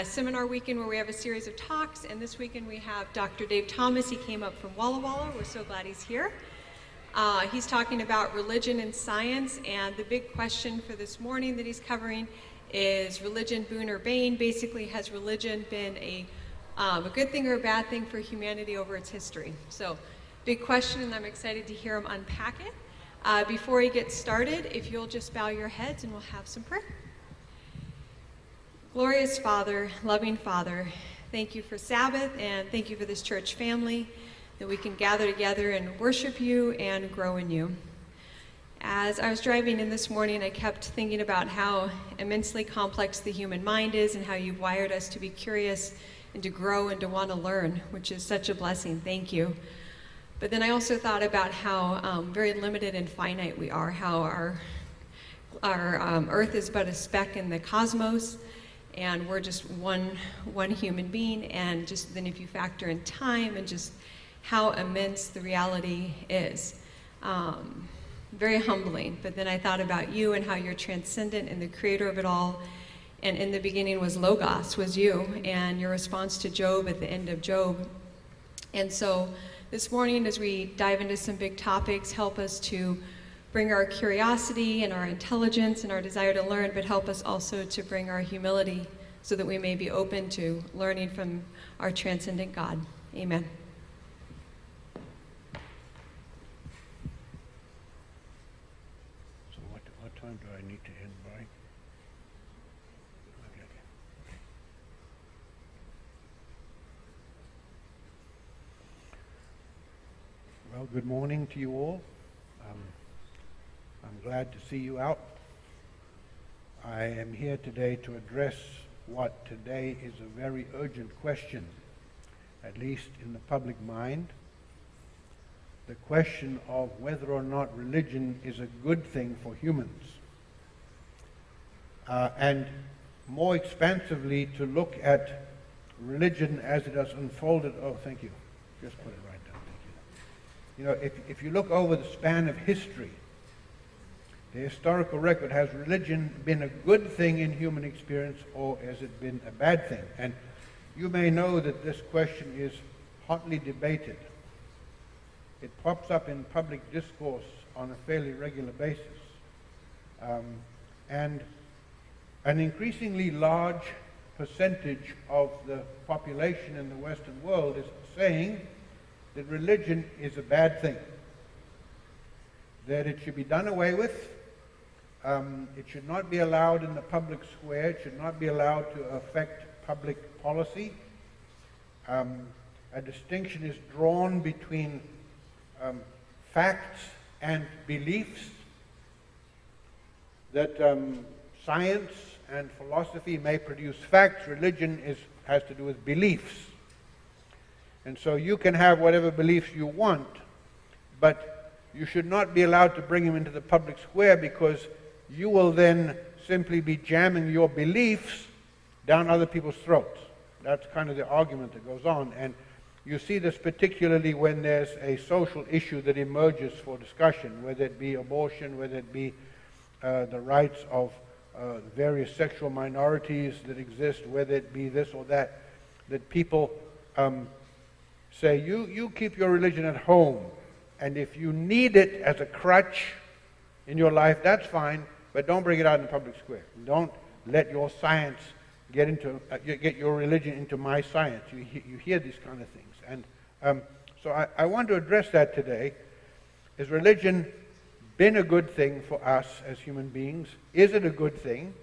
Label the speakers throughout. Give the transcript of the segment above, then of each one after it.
Speaker 1: seminar weekend where we have a series of talks, and this weekend we have Dr. Dave Thomas. He came up from Walla Walla. We're so glad he's here. He's talking about religion and science, and the big question for this morning that he's covering is religion boon or bane? Basically, has religion been a good thing or a bad thing for humanity over its history? So, big question, and I'm excited to hear him unpack it. Before he gets started, if you'll just bow your heads and we'll have some prayer. Glorious Father, loving Father, thank you for Sabbath, and thank you for this church family, that we can gather together and worship you and grow in you. As I was driving in this morning, I kept thinking about how immensely complex the human mind is and how you've wired us to be curious and to grow and to want to learn, which is such a blessing. Thank you. But then I also thought about how very limited and finite we are, how our earth is but a speck in the cosmos, and we're just one human being, and just then if you factor in time and just how immense the reality is. Very humbling. But then I thought about you and how you're transcendent and the creator of it all. And in the beginning was Logos, was you, and your response to Job at the end of Job. And so this morning, as we dive into some big topics, help us to bring our curiosity and our intelligence and our desire to learn, but help us also to bring our humility so that we may be open to learning from our transcendent God. Amen.
Speaker 2: Time do I need to end by? Okay. Well, good morning to you all. I'm glad to see you out. I am here today to address what today is a very urgent question, at least in the public mind. The question of whether or not religion is a good thing for humans. And more expansively, to look at religion as it has unfolded. Oh, thank you. Just put it right down. Thank you. You know, if you look over the span of history, the historical record, has religion been a good thing in human experience, or has it been a bad thing? And you may know that this question is hotly debated. It pops up in public discourse on a fairly regular basis. And an increasingly large percentage of the population in the Western world is saying that religion is a bad thing, that it should be done away with, it should not be allowed in the public square, it should not be allowed to affect public policy. A distinction is drawn between facts and beliefs, that science and philosophy may produce facts, religion has to do with beliefs. And so you can have whatever beliefs you want, but you should not be allowed to bring them into the public square, because you will then simply be jamming your beliefs down other people's throats. That's kind of the argument that goes on. And you see this particularly when there's a social issue that emerges for discussion, whether it be abortion, whether it be the rights of various sexual minorities that exist, whether it be this or that people say, you keep your religion at home, and if you need it as a crutch in your life, that's fine, but don't bring it out in the public square. Don't let your science get your religion into my science. You hear these kind of things. And so I want to address that today. Is religion been a good thing for us as human beings? Is it a good thing?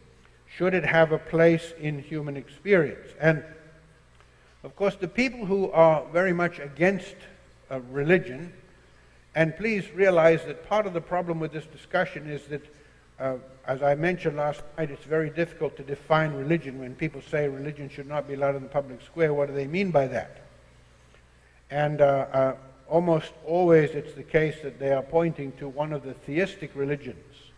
Speaker 2: Should it have a place in human experience? And of course, the people who are very much against religion, and please realize that part of the problem with this discussion is that, as I mentioned last night, it's very difficult to define religion. When people say religion should not be allowed in the public square, what do they mean by that? And almost always it's the case that they are pointing to one of the theistic religions.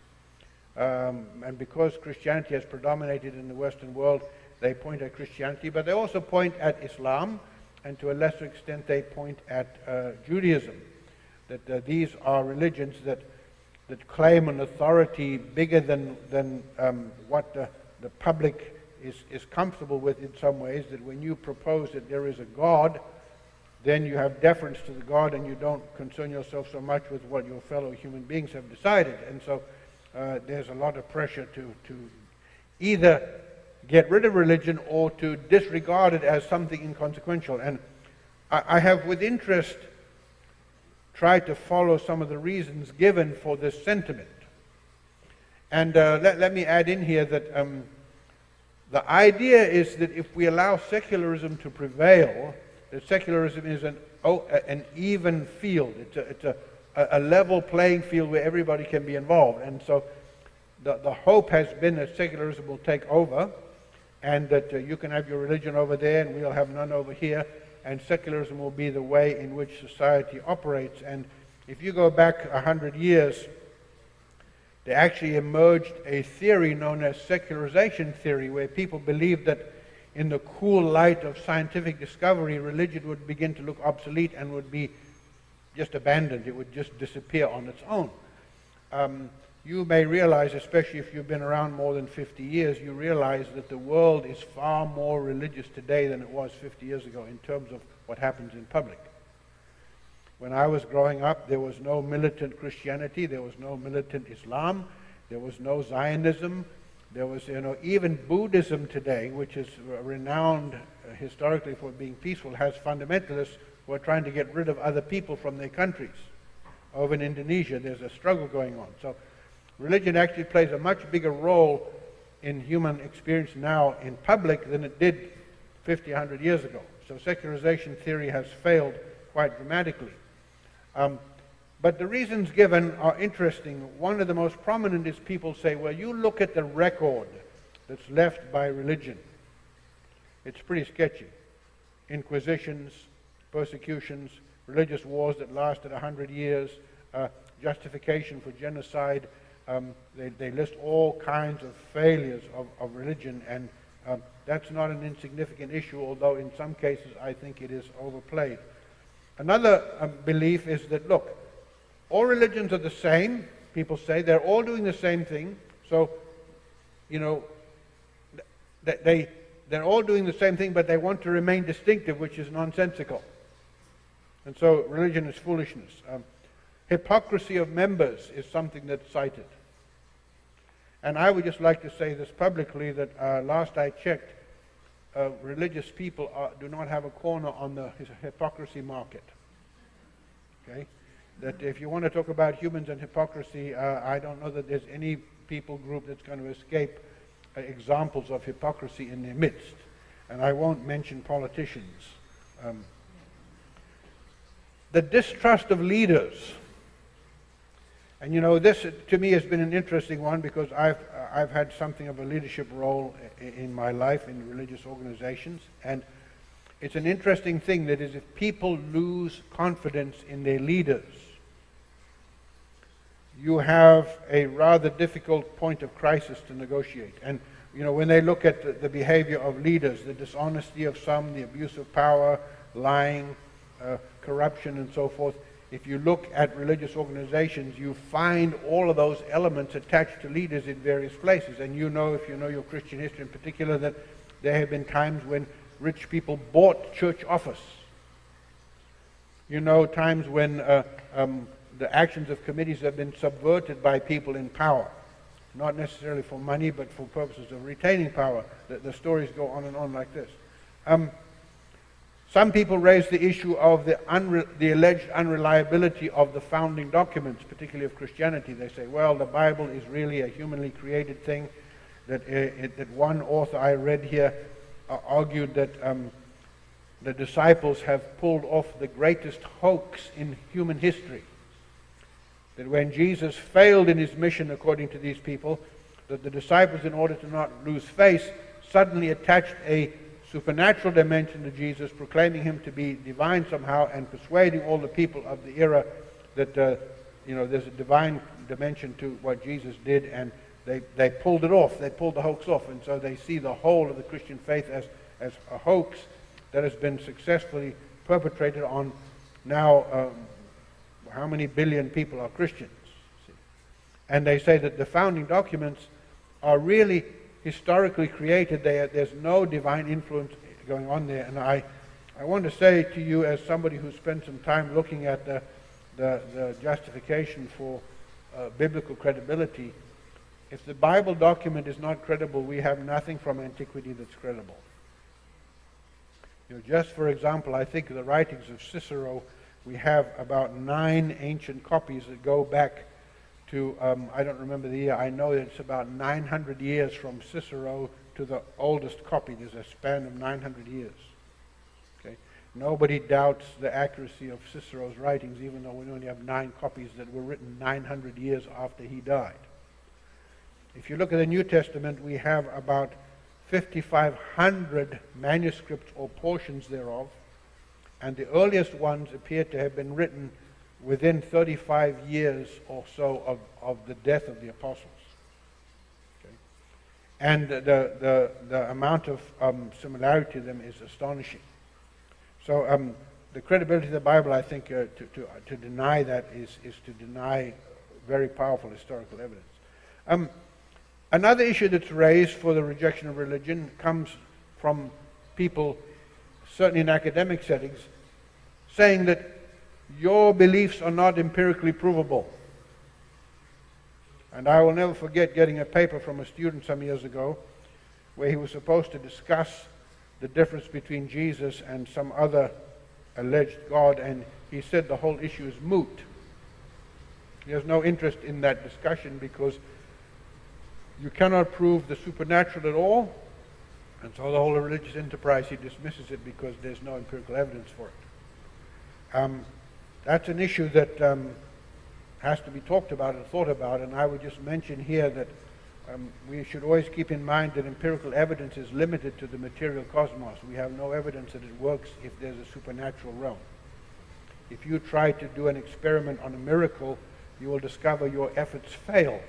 Speaker 2: And because Christianity has predominated in the Western world, they point at Christianity, but they also point at Islam, and to a lesser extent they point at Judaism. That these are religions that claim an authority bigger than what the public is comfortable with in some ways, that when you propose that there is a God, then you have deference to the God and you don't concern yourself so much with what your fellow human beings have decided. And so there's a lot of pressure to either get rid of religion or to disregard it as something inconsequential. And I have with interest tried to follow some of the reasons given for this sentiment. And let me add in here that the idea is that if we allow secularism to prevail, that secularism is an even field. It's a level playing field where everybody can be involved. And so the hope has been that secularism will take over, and that you can have your religion over there and we'll have none over here, and secularism will be the way in which society operates. And if you go back 100 years, there actually emerged a theory known as Secularization Theory, where people believed that in the cool light of scientific discovery, religion would begin to look obsolete and would be just abandoned. It would just disappear on its own. You may realize, especially if you've been around more than 50 years, you realize that the world is far more religious today than it was 50 years ago in terms of what happens in public. When I was growing up, there was no militant Christianity, there was no militant Islam, there was no Zionism. There was, even Buddhism today, which is renowned historically for being peaceful, has fundamentalists who are trying to get rid of other people from their countries. Over in Indonesia, there's a struggle going on. So religion actually plays a much bigger role in human experience now in public than it did 50, 100 years ago. So secularization theory has failed quite dramatically. But the reasons given are interesting. One of the most prominent is people say, well, you look at the record that's left by religion. It's pretty sketchy. Inquisitions, persecutions, religious wars that lasted 100 years, justification for genocide. They list all kinds of failures of religion, and that's not an insignificant issue, although in some cases I think it is overplayed. Another belief is that, look, all religions are the same. People say they're all doing the same thing. So, they're all doing the same thing, but they want to remain distinctive, which is nonsensical. And so religion is foolishness. Hypocrisy of members is something that's cited. And I would just like to say this publicly, that last I checked, religious people do not have a corner on the hypocrisy market. Okay? That if you want to talk about humans and hypocrisy, I don't know that there's any people group that's going to escape examples of hypocrisy in their midst. And I won't mention politicians. The distrust of leaders. And this to me has been an interesting one, because I've had something of a leadership role in my life in religious organizations. And it's an interesting thing, that is, if people lose confidence in their leaders, you have a rather difficult point of crisis to negotiate. And when they look at the behavior of leaders, the dishonesty of some, the abuse of power, lying, corruption, and so forth, if you look at religious organizations, you find all of those elements attached to leaders in various places. And if you know your Christian history in particular, that there have been times when rich people bought church office. Times when the actions of committees have been subverted by people in power. Not necessarily for money, but for purposes of retaining power. The stories go on and on like this. Some people raise the issue of the alleged unreliability of the founding documents, particularly of Christianity. They say, well, the Bible is really a humanly created thing. That one author I read here argued that the disciples have pulled off the greatest hoax in human history. That when Jesus failed in his mission, according to these people, that the disciples, in order to not lose face, suddenly attached a supernatural dimension to Jesus, proclaiming him to be divine somehow, and persuading all the people of the era that there's a divine dimension to what Jesus did, and they pulled it off. They pulled the hoax off, and so they see the whole of the Christian faith as a hoax that has been successfully perpetrated on now how many billion people are Christians. See? And they say that the founding documents are really historically created. There's no divine influence going on there. And I want to say to you, as somebody who spent some time looking at the justification for biblical credibility, if the Bible document is not credible, we have nothing from antiquity that's credible. Just for example, I think the writings of Cicero, we have about 9 ancient copies that go back to, I don't remember the year, I know that it's about 900 years from Cicero to the oldest copy. There's a span of 900 years. Okay? Nobody doubts the accuracy of Cicero's writings, even though we only have 9 copies that were written 900 years after he died. If you look at the New Testament, we have about 5,500 manuscripts or portions thereof, and the earliest ones appear to have been written within 35 years or so of the death of the apostles. Okay? And the amount of similarity to them is astonishing. So the credibility of the Bible, I think, to deny that is to deny very powerful historical evidence. Another issue that's raised for the rejection of religion comes from people, certainly in academic settings, saying that your beliefs are not empirically provable. And I will never forget getting a paper from a student some years ago where he was supposed to discuss the difference between Jesus and some other alleged God, and he said the whole issue is moot. He has no interest in that discussion because you cannot prove the supernatural at all, and so the whole religious enterprise, he dismisses it because there's no empirical evidence for it. That's an issue that has to be talked about and thought about, and I would just mention here that we should always keep in mind that empirical evidence is limited to the material cosmos. We have no evidence that it works if there's a supernatural realm. If you try to do an experiment on a miracle, you will discover your efforts fail,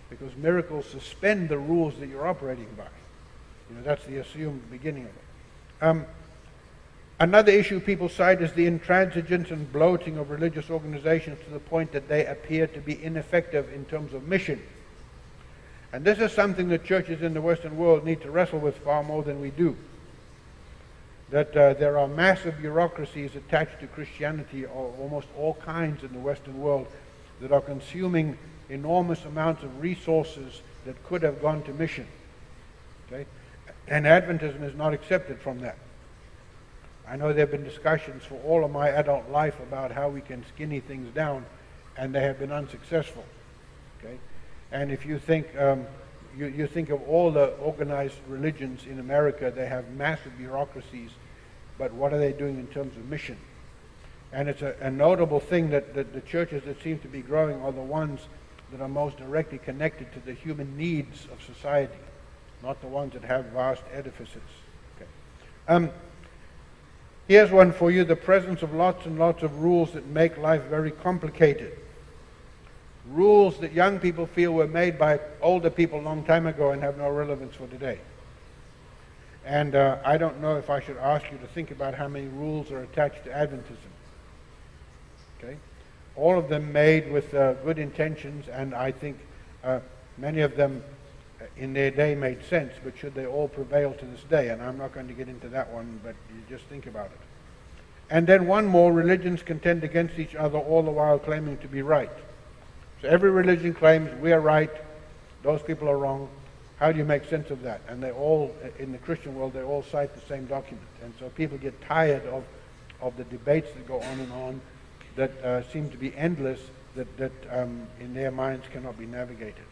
Speaker 2: because miracles suspend the rules that you're operating by. That's the assumed beginning of it. Another issue people cite is the intransigence and bloating of religious organizations to the point that they appear to be ineffective in terms of mission. And this is something that churches in the Western world need to wrestle with far more than we do. That there are massive bureaucracies attached to Christianity, or almost all kinds in the Western world, that are consuming enormous amounts of resources that could have gone to mission. Okay? And Adventism is not accepted from that. I know there have been discussions for all of my adult life about how we can skinny things down, and they have been unsuccessful. Okay? And if you think you think of all the organized religions in America, they have massive bureaucracies, but what are they doing in terms of mission? And it's a notable thing that the churches that seem to be growing are the ones that are most directly connected to the human needs of society, not the ones that have vast edifices. Okay. Here's one for you: the presence of lots and lots of rules that make life very complicated. Rules that young people feel were made by older people a long time ago and have no relevance for today. And I don't know if I should ask you to think about how many rules are attached to Adventism. Okay? All of them made with good intentions, and I think many of them in their day made sense, but should they all prevail to this day? And I'm not going to get into that one, but you just think about it. And then one more: religions contend against each other, all the while claiming to be right. So every religion claims we are right, those people are wrong. How do you make sense of that? And they all, in the Christian world, they all cite the same document. And so people get tired of the debates that go on and on that seem to be endless, that in their minds cannot be navigated.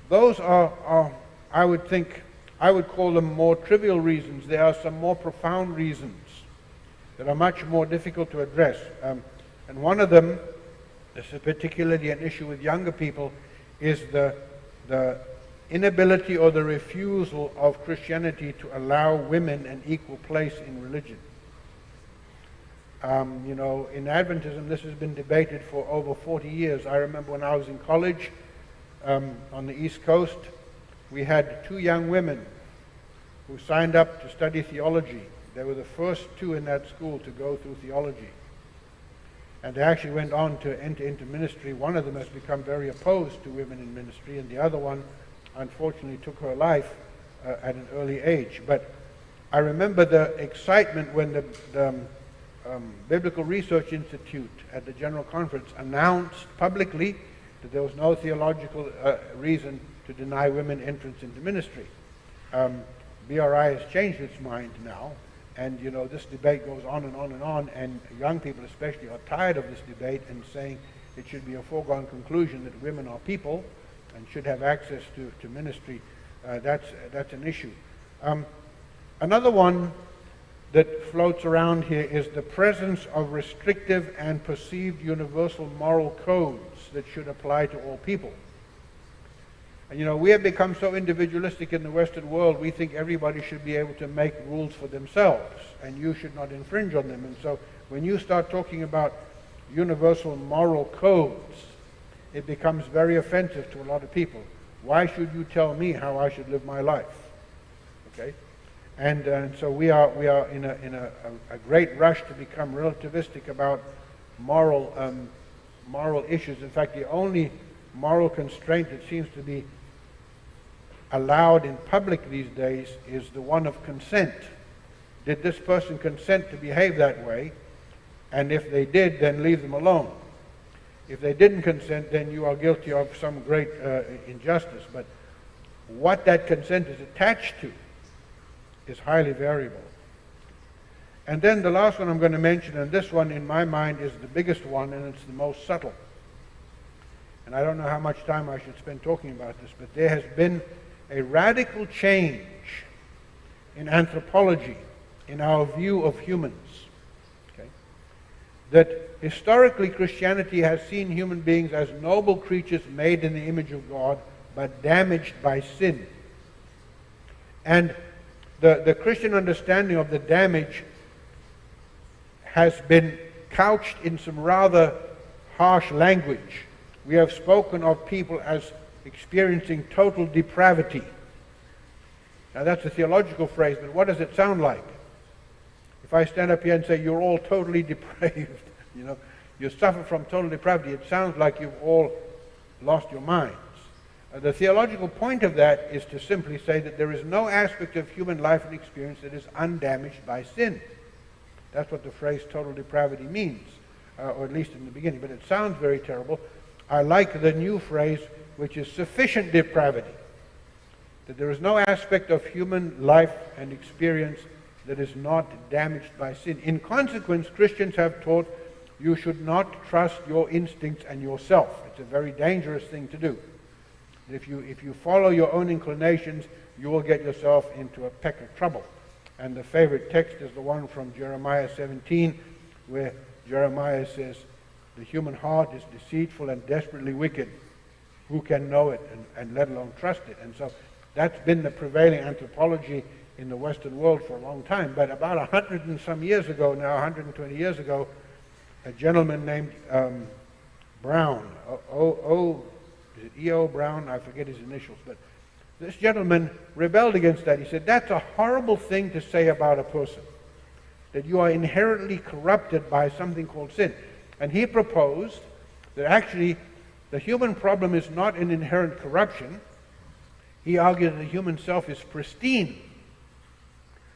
Speaker 2: Those are, I would think, I would call them more trivial reasons. There are some more profound reasons that are much more difficult to address. And one of them, this is particularly an issue with younger people, is the inability or the refusal of Christianity to allow women an equal place in religion. In Adventism, this has been debated for over 40 years. I remember when I was in college on the East Coast, we had 2 young women who signed up to study theology. They were the first 2 in that school to go through theology. And they actually went on to enter into ministry. One of them has become very opposed to women in ministry, and the other one unfortunately took her life at an early age. But I remember the excitement when the Biblical Research Institute at the General Conference announced publicly that there was no theological reason to deny women entrance into ministry. BRI has changed its mind now, and this debate goes on and on and on, and young people especially are tired of this debate and saying it should be a foregone conclusion that women are people and should have access to ministry. That's an issue. Another one that floats around here is the presence of restrictive and perceived universal moral codes that should apply to all people. And we have become so individualistic in the Western world, we think everybody should be able to make rules for themselves, and you should not infringe on them. And so when you start talking about universal moral codes, it becomes very offensive to a lot of people. Why should you tell me how I should live my life? Okay? And so we are in a great rush to become relativistic about moral issues. In fact, the only moral constraint that seems to be allowed in public these days is the one of consent. Did this person consent to behave that way? And if they did, then leave them alone. If they didn't consent, then you are guilty of some great injustice. But what that consent is attached to is highly variable. And then the last one I'm going to mention, and this one in my mind is the biggest one, and it's the most subtle. And I don't know how much time I should spend talking about this, but there has been a radical change in anthropology, in our view of humans. Okay? That historically Christianity has seen human beings as noble creatures made in the image of God, but damaged by sin. And the Christian understanding of the damage has been couched in some rather harsh language. We have spoken of people as experiencing total depravity. Now that's a theological phrase, but what does it sound like? If I stand up here and say you're all totally depraved, you suffer from total depravity, it sounds like you've all lost your minds. The theological point of that is to simply say that there is no aspect of human life and experience that is undamaged by sin. That's what the phrase total depravity means, or at least in the beginning. But it sounds very terrible. I like the new phrase, which is sufficient depravity. That there is no aspect of human life and experience that is not damaged by sin. In consequence, Christians have taught you should not trust your instincts and yourself. It's a very dangerous thing to do. If you follow your own inclinations, you will get yourself into a peck of trouble. And the favorite text is the one from Jeremiah 17, where Jeremiah says, the human heart is deceitful and desperately wicked. Who can know it and let alone trust it? And so that's been the prevailing anthropology in the Western world for a long time. But about 100 and some years ago now, 120 years ago, a gentleman named Brown, is it E.O. Brown? I forget his initials, but this gentleman rebelled against that. He said, that's a horrible thing to say about a person, that you are inherently corrupted by something called sin. And he proposed that actually the human problem is not an inherent corruption. He argued that the human self is pristine,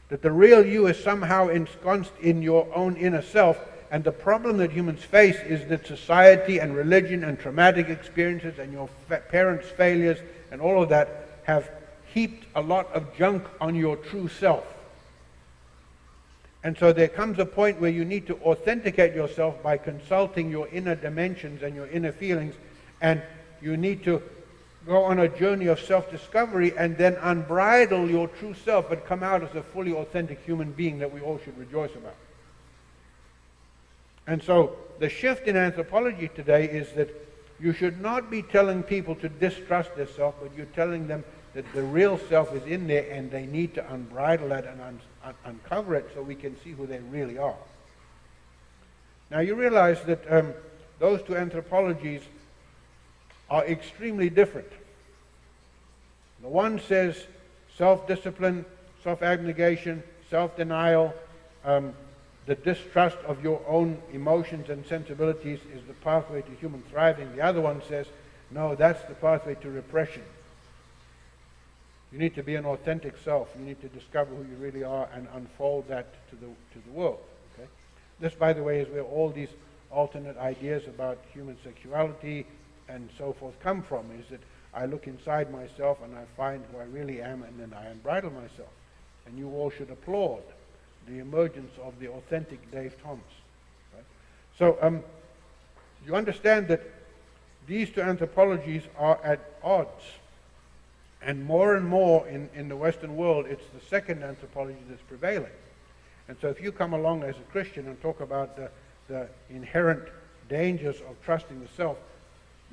Speaker 2: that the real you is somehow ensconced in your own inner self. And the problem that humans face is that society and religion and traumatic experiences and your parents' failures and all of that have heaped a lot of junk on your true self. And so there comes a point where you need to authenticate yourself by consulting your inner dimensions and your inner feelings, and you need to go on a journey of self-discovery and then unbridle your true self and come out as a fully authentic human being that we all should rejoice about. And so the shift in anthropology today is that you should not be telling people to distrust their self, but you're telling them that the real self is in there and they need to unbridle that and uncover it so we can see who they really are. Now you realize that those two anthropologies are extremely different. The one says self-discipline, self-abnegation, self-denial, the distrust of your own emotions and sensibilities is the pathway to human thriving. The other one says, no, that's the pathway to repression. You need to be an authentic self. You need to discover who you really are and unfold that to the world. Okay? This, by the way, is where all these alternate ideas about human sexuality and so forth come from, is that I look inside myself and I find who I really am, and then I unbridle myself. And you all should applaud the emergence of the authentic Dave Thomas. Right? So you understand that these two anthropologies are at odds. And more in the Western world, it's the second anthropology that's prevailing. And so if you come along as a Christian and talk about the inherent dangers of trusting the self,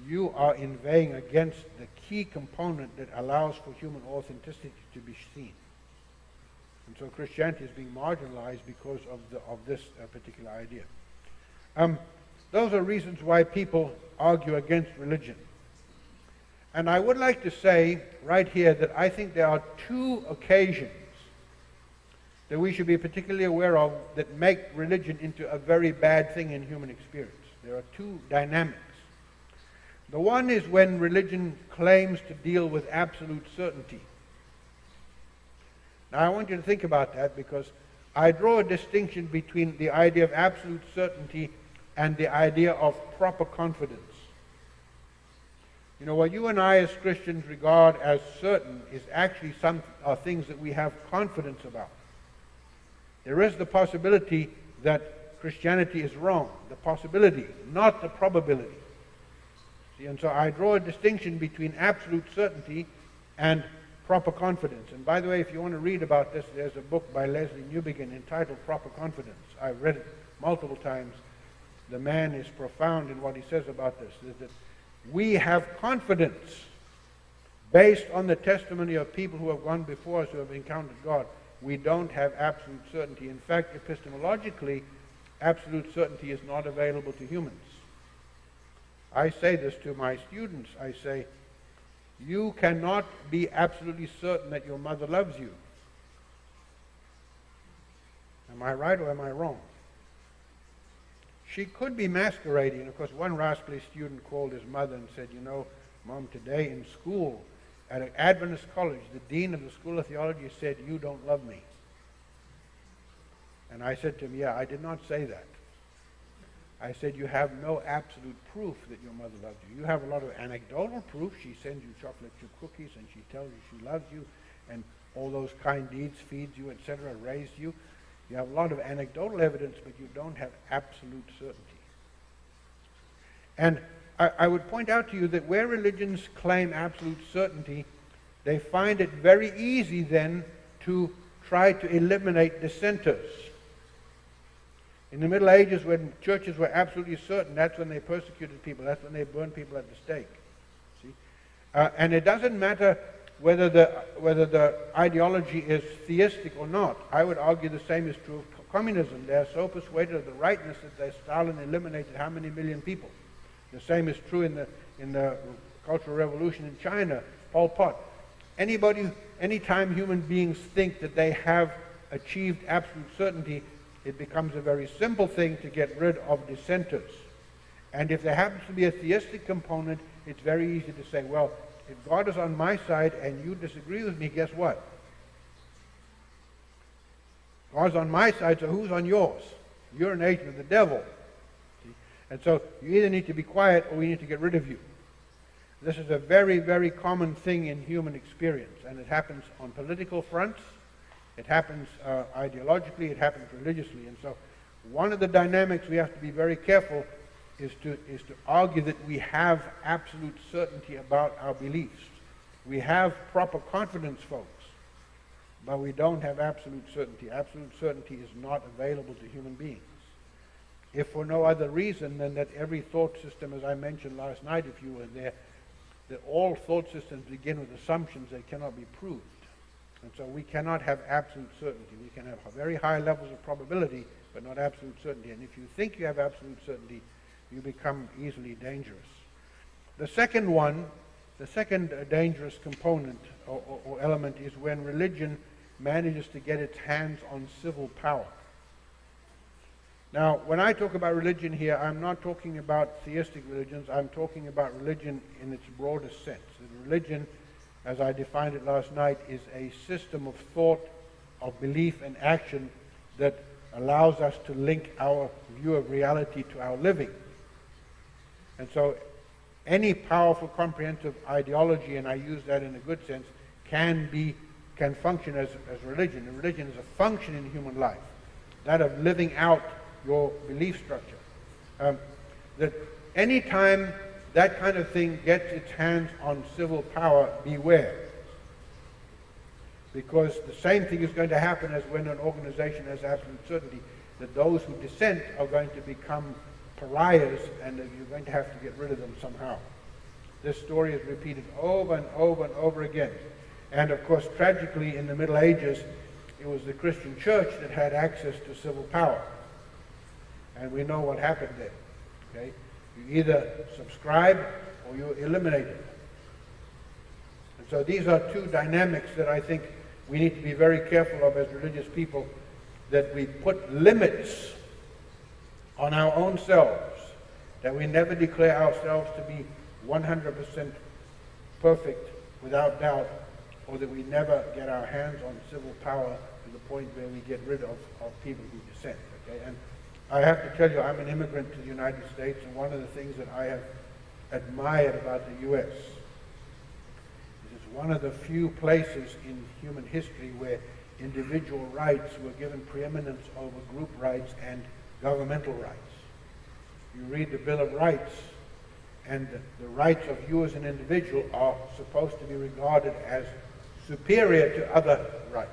Speaker 2: you are inveighing against the key component that allows for human authenticity to be seen. And so Christianity is being marginalized because of this particular idea. Those are reasons why people argue against religion. And I would like to say right here that I think there are two occasions that we should be particularly aware of that make religion into a very bad thing in human experience. There are two dynamics. The one is when religion claims to deal with absolute certainty. Now I want you to think about that, because I draw a distinction between the idea of absolute certainty and the idea of proper confidence. You know, what you and I as Christians regard as certain is actually some things that we have confidence about. There is the possibility that Christianity is wrong. The possibility, not the probability. See, and so I draw a distinction between absolute certainty and proper confidence. And by the way, if you want to read about this, there's a book by Leslie Newbigin entitled Proper Confidence. I've read it multiple times. The man is profound in what he says about this. That we have confidence based on the testimony of people who have gone before us, who have encountered God. We don't have absolute certainty. In fact, epistemologically, absolute certainty is not available to humans. I say this to my students. I say, you cannot be absolutely certain that your mother loves you. Am I right or am I wrong? She could be masquerading. Of course, one rascally student called his mother and said, you know, Mom, today in school, at an Adventist college, the dean of the School of Theology said, you don't love me. And I said to him, yeah, I did not say that. I said, you have no absolute proof that your mother loves you. You have a lot of anecdotal proof. She sends you chocolate chip cookies, and she tells you she loves you, and all those kind deeds, feeds you, etc., raised you. You have a lot of anecdotal evidence, but you don't have absolute certainty. And I would point out to you that where religions claim absolute certainty, they find it very easy then to try to eliminate dissenters. In the Middle Ages, when churches were absolutely certain, that's when they persecuted people. That's when they burned people at the stake. See? And it doesn't matter whether the ideology is theistic or not. I would argue the same is true of communism. They are so persuaded of the rightness that Stalin eliminated how many million people. The same is true in the Cultural Revolution in China, Pol Pot. Anytime human beings think that they have achieved absolute certainty, it becomes a very simple thing to get rid of dissenters. And if there happens to be a theistic component, it's very easy to say, well, if God is on my side and you disagree with me, guess what? God's on my side, so who's on yours? You're an agent of the devil. See? And so you either need to be quiet or we need to get rid of you. This is a very, very common thing in human experience, and it happens on political fronts. It happens ideologically, it happens religiously. And so one of the dynamics we have to be very careful is to argue that we have absolute certainty about our beliefs. We have proper confidence, folks, but we don't have absolute certainty. Absolute certainty is not available to human beings. If for no other reason than that every thought system, as I mentioned last night, if you were there, that all thought systems begin with assumptions that cannot be proved. And so we cannot have absolute certainty. We can have very high levels of probability, but not absolute certainty. And if you think you have absolute certainty, you become easily dangerous. The second dangerous component or element is when religion manages to get its hands on civil power. Now, when I talk about religion here, I'm not talking about theistic religions. I'm talking about religion in its broadest sense. That religion as I defined it last night, is a system of thought, of belief and action that allows us to link our view of reality to our living. And so any powerful comprehensive ideology, and I use that in a good sense, can function as religion. And religion is a function in human life, that of living out your belief structure. That any time that kind of thing gets its hands on civil power, beware. Because the same thing is going to happen as when an organization has absolute certainty, that those who dissent are going to become pariahs, and that you're going to have to get rid of them somehow. This story is repeated over and over and over again. And of course, tragically, in the Middle Ages, it was the Christian church that had access to civil power. And we know what happened there. Okay? You either subscribe or you're eliminated. And so these are two dynamics that I think we need to be very careful of as religious people, that we put limits on our own selves, that we never declare ourselves to be 100% perfect without doubt, or that we never get our hands on civil power to the point where we get rid of people who dissent. Okay? And I have to tell you, I'm an immigrant to the United States, and one of the things that I have admired about the U.S. is it's one of the few places in human history where individual rights were given preeminence over group rights and governmental rights. You read the Bill of Rights, and the rights of you as an individual are supposed to be regarded as superior to other rights.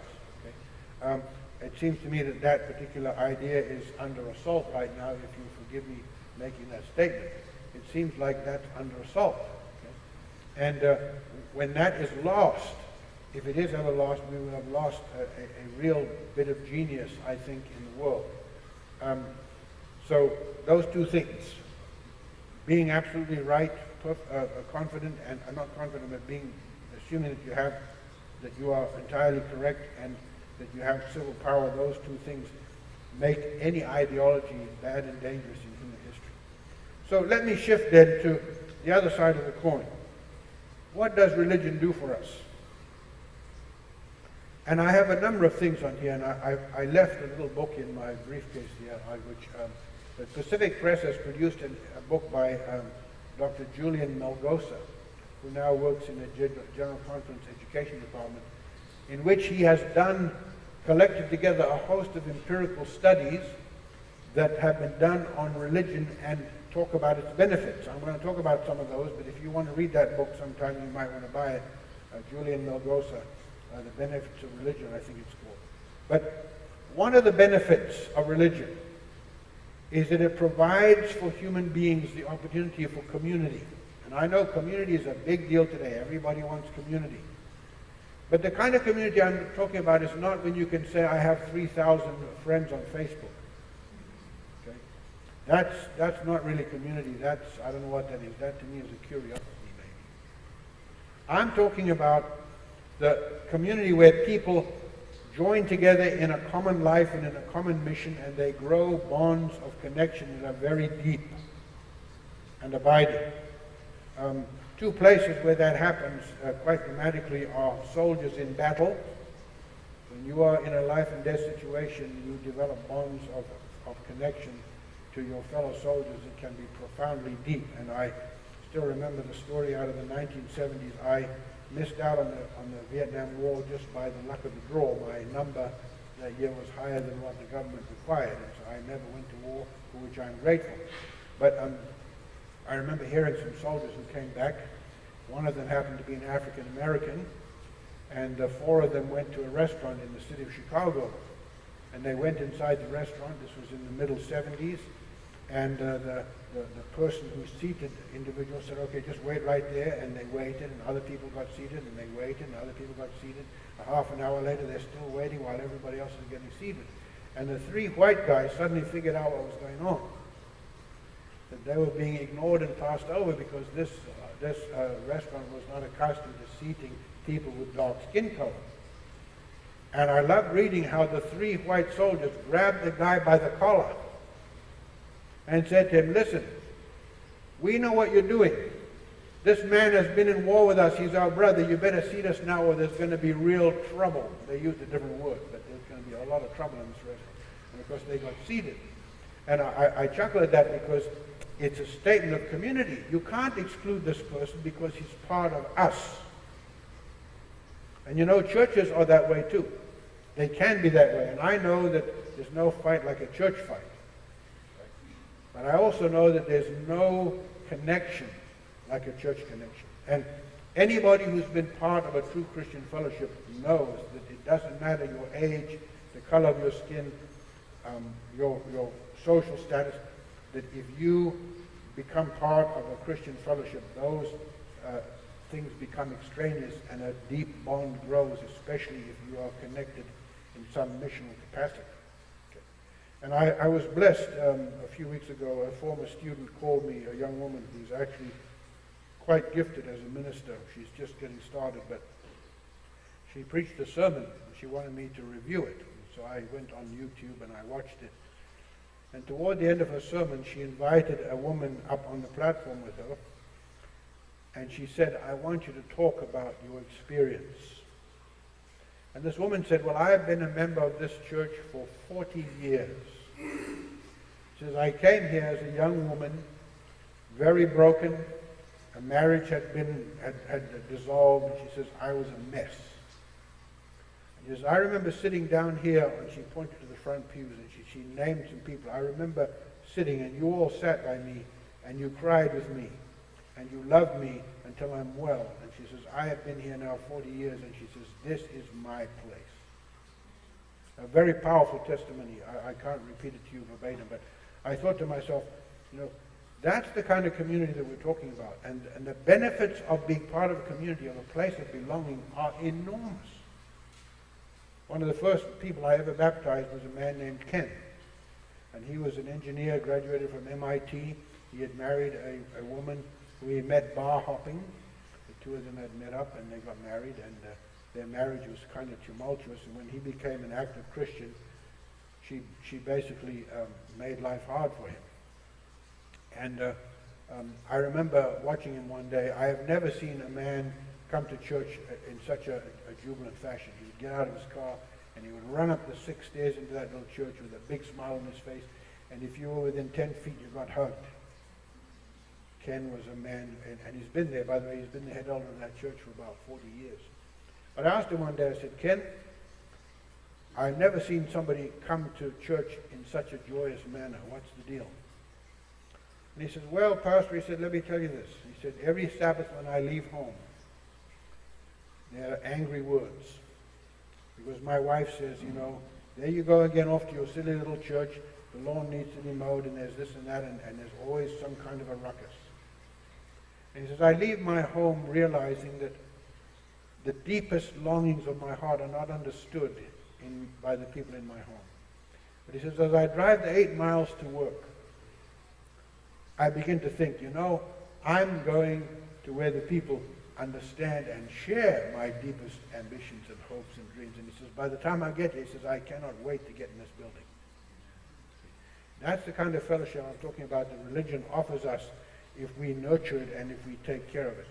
Speaker 2: Okay? It seems to me that that particular idea is under assault right now, if you forgive me making that statement. It seems like that's under assault. Okay? And when that is lost, if it is ever lost, we will have lost a real bit of genius, I think, in the world. So those two things, being absolutely right, confident, and not confident, but assuming that you are entirely correct and that you have civil power, those two things make any ideology bad and dangerous in human history. So let me shift then to the other side of the coin. What does religion do for us? And I have a number of things on here, and I left a little book in my briefcase here, which the Pacific Press has produced a book by Dr. Julian Melgosa, who now works in the General Conference Education Department, in which he has collected together a host of empirical studies that have been done on religion and talk about its benefits. I'm going to talk about some of those, but if you want to read that book sometime, you might want to buy it. Julian Melgosa, The Benefits of Religion, I think it's called. But one of the benefits of religion is that it provides for human beings the opportunity for community. And I know community is a big deal today. Everybody wants community. But the kind of community I'm talking about is not when you can say, I have 3,000 friends on Facebook. Okay? That's not really community. I don't know what that is. That to me is a curiosity, maybe. I'm talking about the community where people join together in a common life and in a common mission, and they grow bonds of connection that are very deep and abiding. Two places where that happens quite dramatically are soldiers in battle. When you are in a life and death situation, you develop bonds of connection to your fellow soldiers that can be profoundly deep. And I still remember the story out of the 1970s. I missed out on the Vietnam War just by the luck of the draw. My number that year was higher than what the government required, and so I never went to war, for which I'm grateful. But I remember hearing some soldiers who came back. One of them happened to be an African American, and 4 of them went to a restaurant in the city of Chicago. And they went inside the restaurant. This was in the middle 70s, and the person who seated the individual said, okay, just wait right there, and they waited, and other people got seated, and they waited, and other people got seated. A half an hour later, they're still waiting while everybody else is getting seated. And the 3 white guys suddenly figured out what was going on. That they were being ignored and passed over because this restaurant was not accustomed to seating people with dark skin color. And I love reading how the 3 white soldiers grabbed the guy by the collar and said to him, listen, we know what you're doing. This man has been in war with us. He's our brother. You better seat us now or there's going to be real trouble. They used a different word, but there's going to be a lot of trouble in this restaurant. And of course, they got seated. And I chuckle at that because it's a statement of community. You can't exclude this person because he's part of us. And you know, churches are that way too. They can be that way. And I know that there's no fight like a church fight. But I also know that there's no connection like a church connection. And anybody who's been part of a true Christian fellowship knows that it doesn't matter your age, the color of your skin, your social status, that if you become part of a Christian fellowship, those things become extraneous and a deep bond grows, especially if you are connected in some missional capacity. Okay. And I was blessed a few weeks ago. A former student called me, a young woman who's actually quite gifted as a minister. She's just getting started, but she preached a sermon. She wanted me to review it. So I went on YouTube and I watched it. And toward the end of her sermon, she invited a woman up on the platform with her. And she said, I want you to talk about your experience. And this woman said, well, I've been a member of this church for 40 years. She says, I came here as a young woman, very broken. A marriage had dissolved. And she says, I was a mess. And she says, I remember sitting down here, and she pointed to the front pews, and she named some people. I remember sitting, and you all sat by me, and you cried with me, and you loved me until I'm well. And she says, I have been here now 40 years, and she says, this is my place. A very powerful testimony. I can't repeat it to you verbatim, but I thought to myself, you know, that's the kind of community that we're talking about. And the benefits of being part of a community, of a place of belonging, are enormous. One of the first people I ever baptized was a man named Ken. And he was an engineer, graduated from MIT. He had married a woman who he met bar hopping. The two of them had met up and they got married, and their marriage was kind of tumultuous. And when he became an active Christian, she basically made life hard for him. And I remember watching him one day. I have never seen a man come to church in such a jubilant fashion. He would get out of his car and he would run up the 6 stairs into that little church with a big smile on his face. And if you were within 10 feet, you got hugged. Ken was a man, and he's been there, by the way, he's been the head elder of that church for about 40 years. But I asked him one day, I said, Ken, I've never seen somebody come to church in such a joyous manner. What's the deal? And he said, well, Pastor, he said, let me tell you this. He said, every Sabbath when I leave home, there are angry words. Because my wife says, you know, there you go again off to your silly little church. The lawn needs to be mowed, and there's this and that, and there's always some kind of a ruckus. And he says, I leave my home realizing that the deepest longings of my heart are not understood by the people in my home. But he says, as I drive the 8 miles to work, I begin to think, you know, I'm going to where the people understand and share my deepest ambitions and hopes and dreams. And he says, by the time I get there, he says, I cannot wait to get in this building. That's the kind of fellowship I'm talking about that religion offers us if we nurture it and if we take care of it.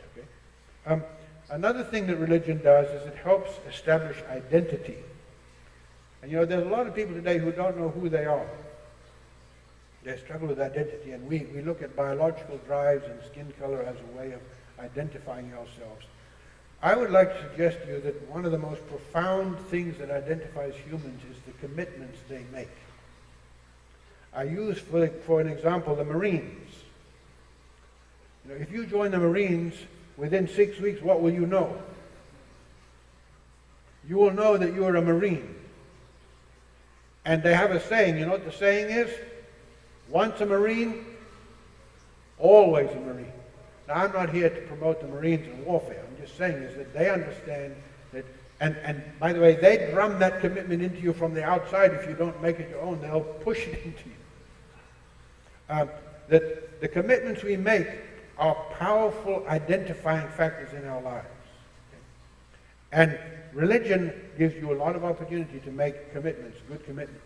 Speaker 2: Okay? Another thing that religion does is it helps establish identity. And you know, there's a lot of people today who don't know who they are. They struggle with identity, and we look at biological drives and skin color as a way of identifying ourselves. I would like to suggest to you that one of the most profound things that identifies humans is the commitments they make. I use, for an example, the Marines. You know, if you join the Marines, within 6 weeks, what will you know? You will know that you are a Marine. And they have a saying. You know what the saying is? Once a Marine, always a Marine. Now, I'm not here to promote the Marines in warfare. I'm just saying is that they understand that, and by the way, they drum that commitment into you from the outside. If you don't make it your own, they'll push it into you. That the commitments we make are powerful identifying factors in our lives. Okay? And religion gives you a lot of opportunity to make commitments, good commitments.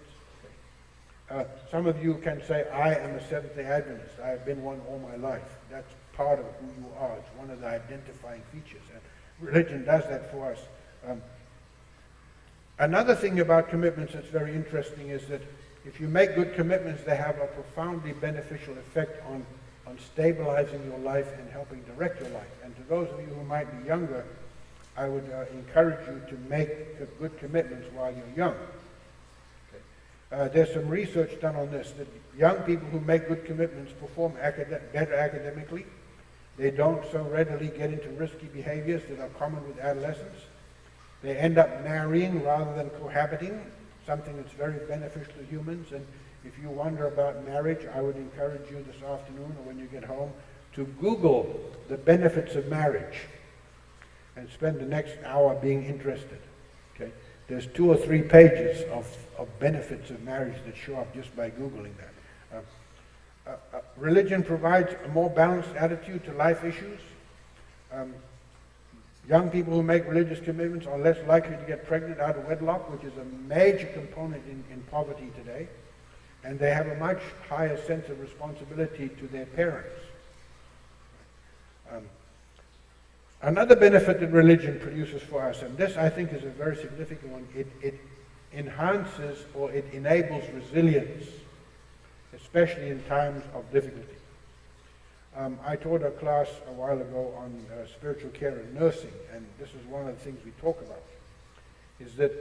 Speaker 2: Some of you can say, I am a Seventh-day Adventist. I have been one all my life. That's part of who you are. It's one of the identifying features. And religion does that for us. Another thing about commitments that's very interesting is that if you make good commitments, they have a profoundly beneficial effect on stabilizing your life and helping direct your life. And to those of you who might be younger, I would encourage you to make good commitments while you're young. Okay. There's some research done on this, that young people who make good commitments perform better academically. They don't so readily get into risky behaviors that are common with adolescents. They end up marrying rather than cohabiting, something that's very beneficial to humans. And if you wonder about marriage, I would encourage you this afternoon or when you get home to Google the benefits of marriage and spend the next hour being interested. Okay? There's 2 or 3 pages of benefits of marriage that show up just by Googling that. Religion provides a more balanced attitude to life issues. Young people who make religious commitments are less likely to get pregnant out of wedlock, which is a major component in poverty today. And they have a much higher sense of responsibility to their parents. Another benefit that religion produces for us, and this I think is a very significant one, it enhances or it enables resilience, especially in times of difficulty. I taught a class a while ago on spiritual care and nursing, and this is one of the things we talk about, is that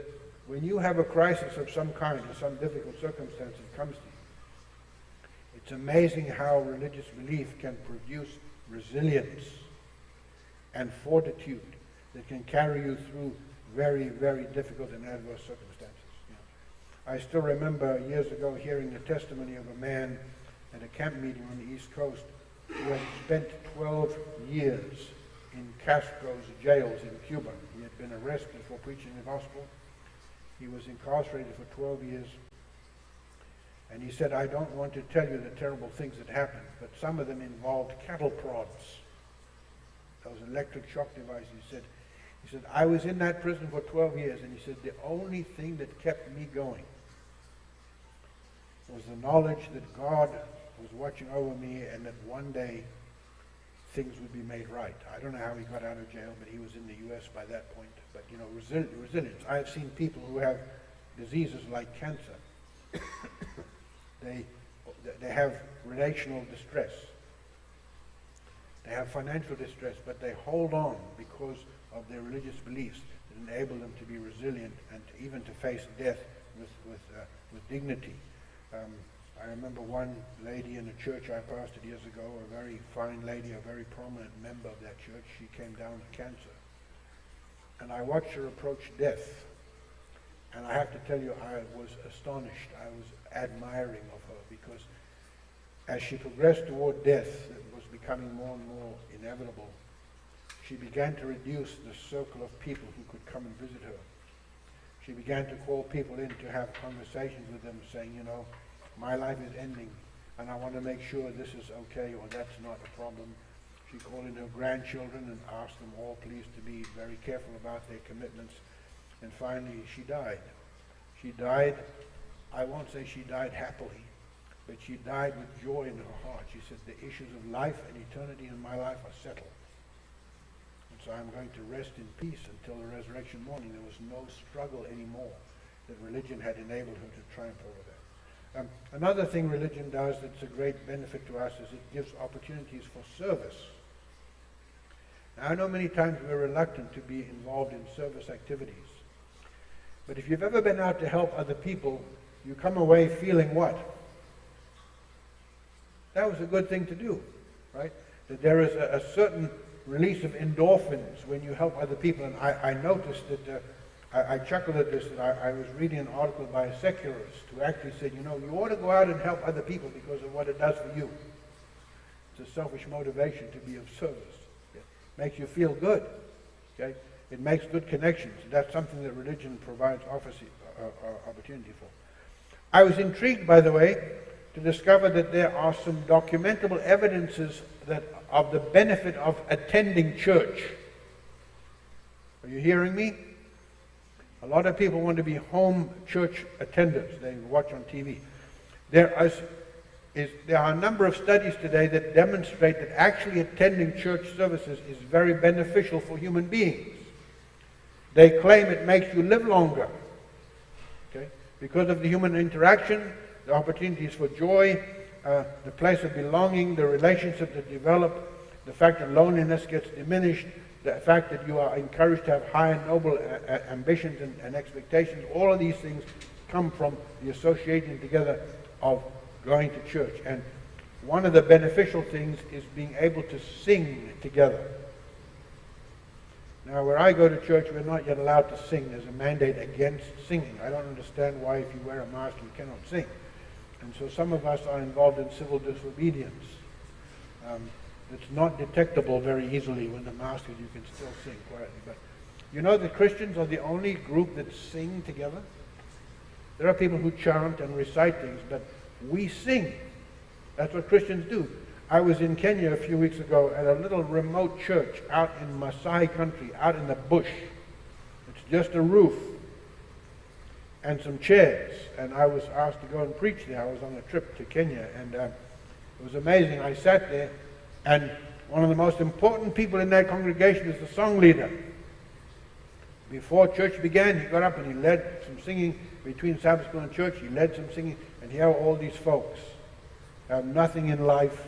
Speaker 2: when you have a crisis of some kind or some difficult circumstance that comes to you, it's amazing how religious belief can produce resilience and fortitude that can carry you through very, very difficult and adverse circumstances. I still remember years ago hearing the testimony of a man at a camp meeting on the East Coast who had spent 12 years in Castro's jails in Cuba. He had been arrested for preaching the gospel. He was incarcerated for 12 years. And he said, I don't want to tell you the terrible things that happened, but some of them involved cattle prods. Those electric shock devices. He said, I was in that prison for 12 years, and he said, the only thing that kept me going was the knowledge that God was watching over me and that one day things would be made right. I don't know how he got out of jail, but he was in the U.S. by that point. But, you know, resilience. I have seen people who have diseases like cancer. They have relational distress. They have financial distress, but they hold on because of their religious beliefs that enable them to be resilient and even to face death with dignity. I remember one lady in a church I pastored years ago, a very fine lady, a very prominent member of that church. She came down with cancer. And I watched her approach death. And I have to tell you, I was astonished. I was admiring of her because as she progressed toward death, it was becoming more and more inevitable. She began to reduce the circle of people who could come and visit her. She began to call people in to have conversations with them saying, you know, my life is ending and I want to make sure this is okay or that's not a problem. She called in her grandchildren and asked them all please to be very careful about their commitments. And finally she died. She died, I won't say she died happily, but she died with joy in her heart. She said the issues of life and eternity in my life are settled. And so I'm going to rest in peace until the resurrection morning. There was no struggle anymore that religion had enabled her to triumph over that. Another thing religion does that's a great benefit to us is it gives opportunities for service. Now, I know many times we're reluctant to be involved in service activities. But if you've ever been out to help other people, you come away feeling what? That was a good thing to do, right? That there is a certain release of endorphins when you help other people. And I noticed that I chuckled at this, that I was reading an article by a secularist who actually said, you know, you ought to go out and help other people because of what it does for you. It's a selfish motivation to be of service. It makes you feel good. Okay? It makes good connections. That's something that religion provides opportunity for. I was intrigued, by the way, to discover that there are some documentable evidences of the benefit of attending church. Are you hearing me? A lot of people want to be home church attenders. They watch on TV. There is is there are a number of studies today that demonstrate that actually attending church services is very beneficial for human beings. They claim it makes you live longer. Okay? Because of the human interaction, the opportunities for joy, the place of belonging, the relationships that develop, the fact that loneliness gets diminished, the fact that you are encouraged to have high and noble ambitions and expectations, all of these things come from the associating together of going to church. And one of the beneficial things is being able to sing together. Now, where I go to church, we're not yet allowed to sing. There's a mandate against singing. I don't understand why if you wear a mask you cannot sing. And so some of us are involved in civil disobedience. It's not detectable very easily when the mask is, you can still sing quietly. But you know that Christians are the only group that sing together? There are people who chant and recite things, but we sing. That's what Christians do. I was in Kenya a few weeks ago at a little remote church out in Maasai country, out in the bush. It's just a roof and some chairs. And I was asked to go and preach there. I was on a trip to Kenya, and it was amazing. I sat there, and one of the most important people in that congregation is the song leader. Before church began, he got up and he led some singing. Between Sabbath school and church, he led some singing. And here are all these folks have nothing in life.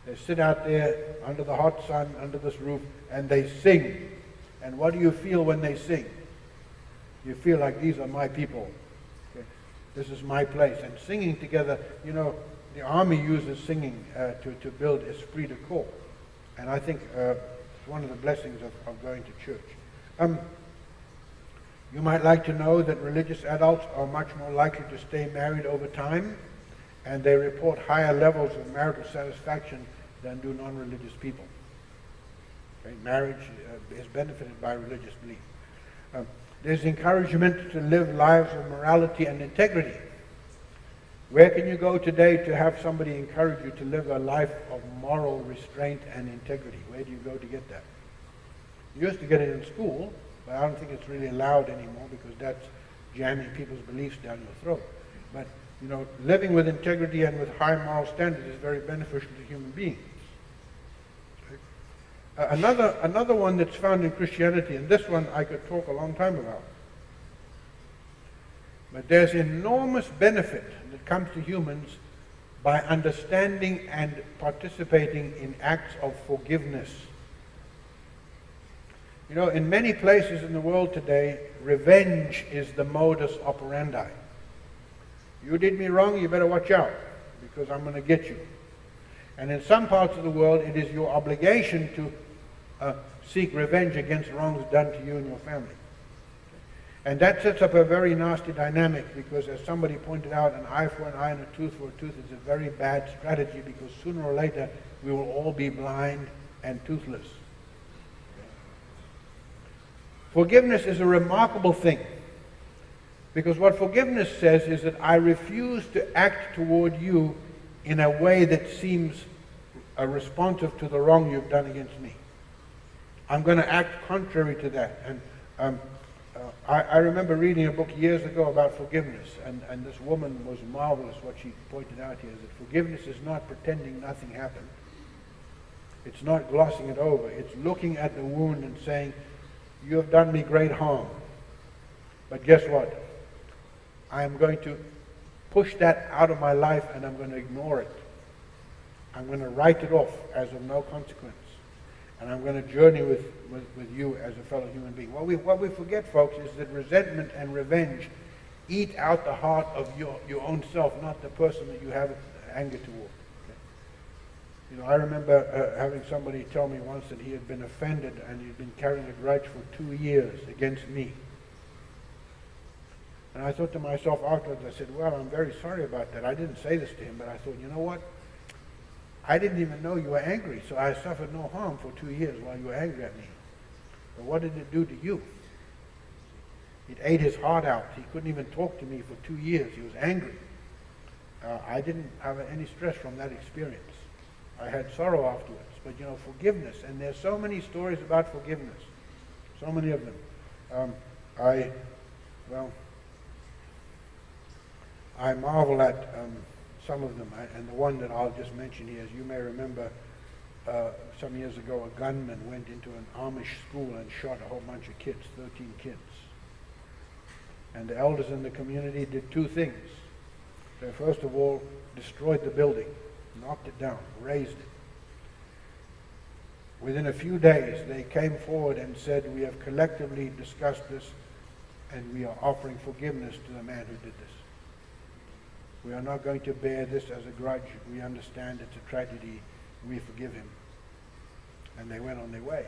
Speaker 2: They sit out there under the hot sun, under this roof, and they sing. And what do you feel when they sing? You feel like these are my people. Okay? This is my place. And singing together, you know, the army uses singing to build esprit de corps. And I think it's one of the blessings of going to church. You might like to know that religious adults are much more likely to stay married over time, and they report higher levels of marital satisfaction than do non-religious people. Okay? Marriage is benefited by religious belief. There's encouragement to live lives of morality and integrity. Where can you go today to have somebody encourage you to live a life of moral restraint and integrity? Where do you go to get that? You used to get it in school, but I don't think it's really allowed anymore because that's jamming people's beliefs down your throat. But, you know, living with integrity and with high moral standards is very beneficial to human beings. Okay? Another one that's found in Christianity, and this one I could talk a long time about, but there's enormous benefit that comes to humans by understanding and participating in acts of forgiveness. You know, in many places in the world today, revenge is the modus operandi. You did me wrong, you better watch out, because I'm going to get you. And in some parts of the world, it is your obligation to seek revenge against wrongs done to you and your family. And that sets up a very nasty dynamic because, as somebody pointed out, an eye for an eye and a tooth for a tooth is a very bad strategy because sooner or later we will all be blind and toothless. Forgiveness is a remarkable thing because what forgiveness says is that I refuse to act toward you in a way that seems responsive to the wrong you've done against me. I'm going to act contrary to that. And I remember reading a book years ago about forgiveness, and this woman was marvelous. What she pointed out here is that forgiveness is not pretending nothing happened. It's not glossing it over. It's looking at the wound and saying, you have done me great harm. But guess what? I am going to push that out of my life and I'm going to ignore it. I'm going to write it off as of no consequence. And I'm going to journey with you as a fellow human being. What we forget, folks, is that resentment and revenge eat out the heart of your own self, not the person that you have anger toward. Okay? You know, I remember having somebody tell me once that he had been offended and he'd been carrying a grudge for 2 years against me. And I thought to myself afterwards, I said, well, I'm very sorry about that. I didn't say this to him, but I thought, you know what? I didn't even know you were angry, so I suffered no harm for 2 years while you were angry at me. But what did it do to you? It ate his heart out. He couldn't even talk to me for 2 years. He was angry. I didn't have any stress from that experience. I had sorrow afterwards. But, you know, forgiveness, and there's so many stories about forgiveness, so many of them. I marvel at some of them, and the one that I'll just mention here is, you may remember some years ago a gunman went into an Amish school and shot a whole bunch of kids, 13 kids. And the elders in the community did two things. They first of all destroyed the building, knocked it down, razed it. Within a few days, they came forward and said, we have collectively discussed this, and we are offering forgiveness to the man who did this. We are not going to bear this as a grudge. We understand it's a tragedy. We forgive him. And they went on their way.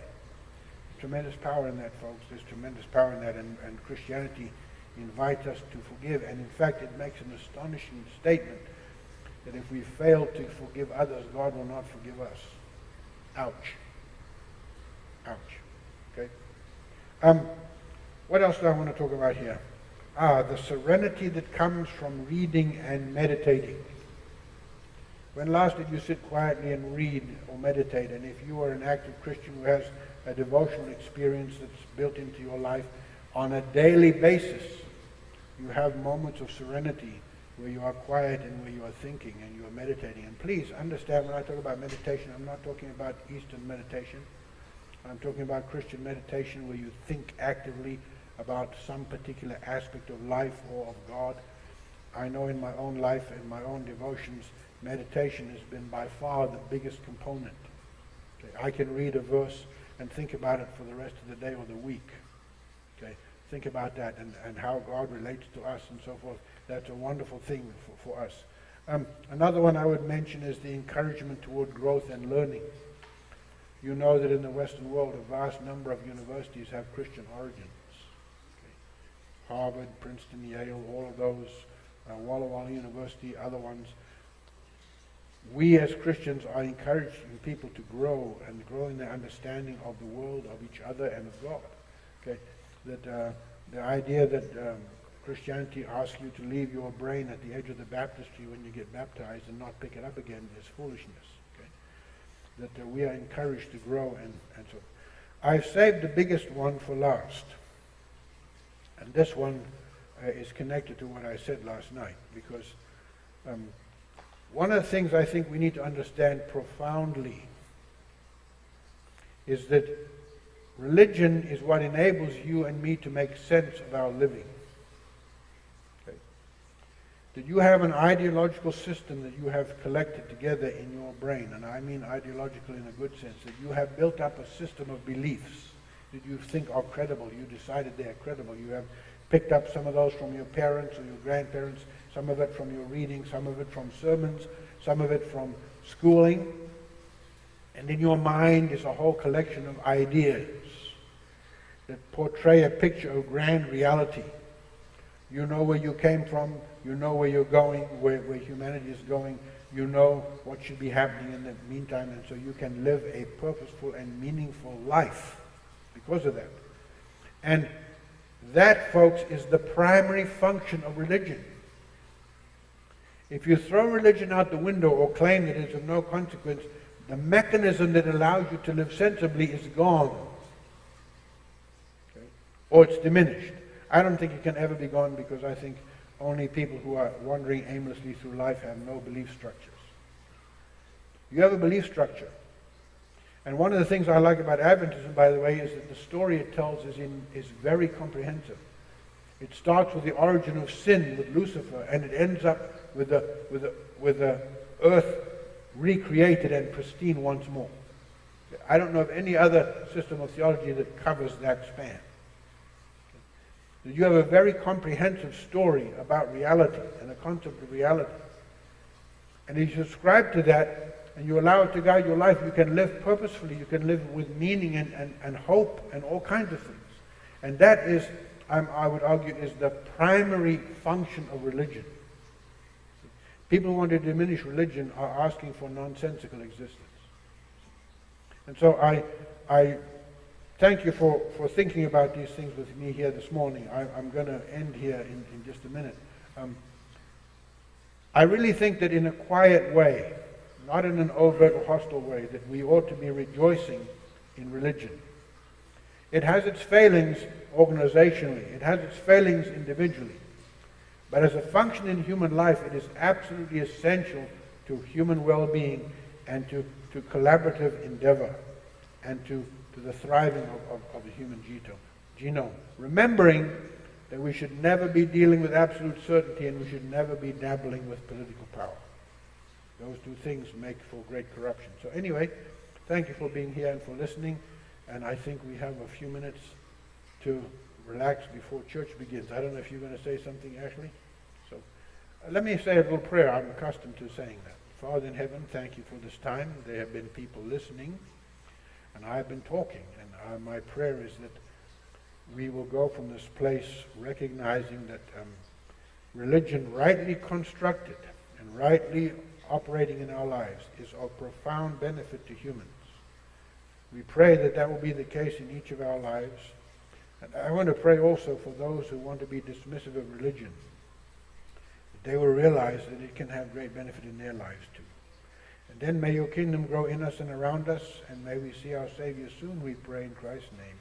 Speaker 2: Tremendous power in that, folks. There's tremendous power in that, and Christianity invites us to forgive. And in fact, it makes an astonishing statement that if we fail to forgive others, God will not forgive us. Ouch. Ouch. Okay? What else do I want to talk about here? The serenity that comes from reading and meditating. When last did you sit quietly and read or meditate? And if you are an active Christian who has a devotional experience that's built into your life on a daily basis, you have moments of serenity where you are quiet and where you are thinking and you are meditating. And please understand, when I talk about meditation, I'm not talking about Eastern meditation. I'm talking about Christian meditation where you think actively about some particular aspect of life or of God. I know in my own life, in my own devotions, meditation has been by far the biggest component. Okay? I can read a verse and think about it for the rest of the day or the week. Okay? Think about that and how God relates to us and so forth. That's a wonderful thing for us. Another one I would mention is the encouragement toward growth and learning. You know that in the Western world, a vast number of universities have Christian origins. Okay. Harvard, Princeton, Yale, all of those, Walla Walla University, other ones. We as Christians are encouraging people to grow and grow in their understanding of the world, of each other, and of God. Okay, that the idea that Christianity asks you to leave your brain at the edge of the baptistry when you get baptized and not pick it up again is foolishness. Okay, that we are encouraged to grow and so. I've saved the biggest one for last, and this one is connected to what I said last night, because one of the things I think we need to understand profoundly is that religion is what enables you and me to make sense of our living. Okay. That you have an ideological system that you have collected together in your brain, and I mean ideological in a good sense, that you have built up a system of beliefs that you think are credible. You decided they are credible. You have picked up some of those from your parents or your grandparents, some of it from your reading, some of it from sermons, some of it from schooling. And in your mind is a whole collection of ideas that portray a picture of grand reality. You know where you came from, you know where you're going, where humanity is going, you know what should be happening in the meantime, and so you can live a purposeful and meaningful life because of that. And that, folks, is the primary function of religion. If you throw religion out the window or claim that it's of no consequence, the mechanism that allows you to live sensibly is gone. Okay? Or it's diminished. I don't think it can ever be gone, because I think only people who are wandering aimlessly through life have no belief structures. You have a belief structure. And one of the things I like about Adventism, by the way, is that the story it tells is very comprehensive. It starts with the origin of sin with Lucifer, and it ends up with the earth recreated and pristine once more. I don't know of any other system of theology that covers that span. You have a very comprehensive story about reality and the concept of reality. And if you subscribe to that and you allow it to guide your life, you can live purposefully, you can live with meaning and hope and all kinds of things. And that is, I would argue, is the primary function of religion. People who want to diminish religion are asking for nonsensical existence. And so I thank you for thinking about these things with me here this morning. I'm going to end here in just a minute. I really think that in a quiet way, not in an overt or hostile way, that we ought to be rejoicing in religion. It has its failings organizationally. It has its failings individually. But as a function in human life, it is absolutely essential to human well-being and to collaborative endeavor and to the thriving of the human genome. Remembering that we should never be dealing with absolute certainty and we should never be dabbling with political power. Those two things make for great corruption. So anyway, thank you for being here and for listening. And I think we have a few minutes to relax before church begins. I don't know if you're going to say something, Ashley. So let me say a little prayer. I'm accustomed to saying that. Father in heaven, thank you for this time. There have been people listening, and I've been talking. And my prayer is that we will go from this place recognizing that religion rightly constructed and rightly operating in our lives is of profound benefit to humans. We pray that that will be the case in each of our lives. And I want to pray also for those who want to be dismissive of religion, that they will realize that it can have great benefit in their lives too. And then may your kingdom grow in us and around us, and may we see our Savior soon, we pray in Christ's name.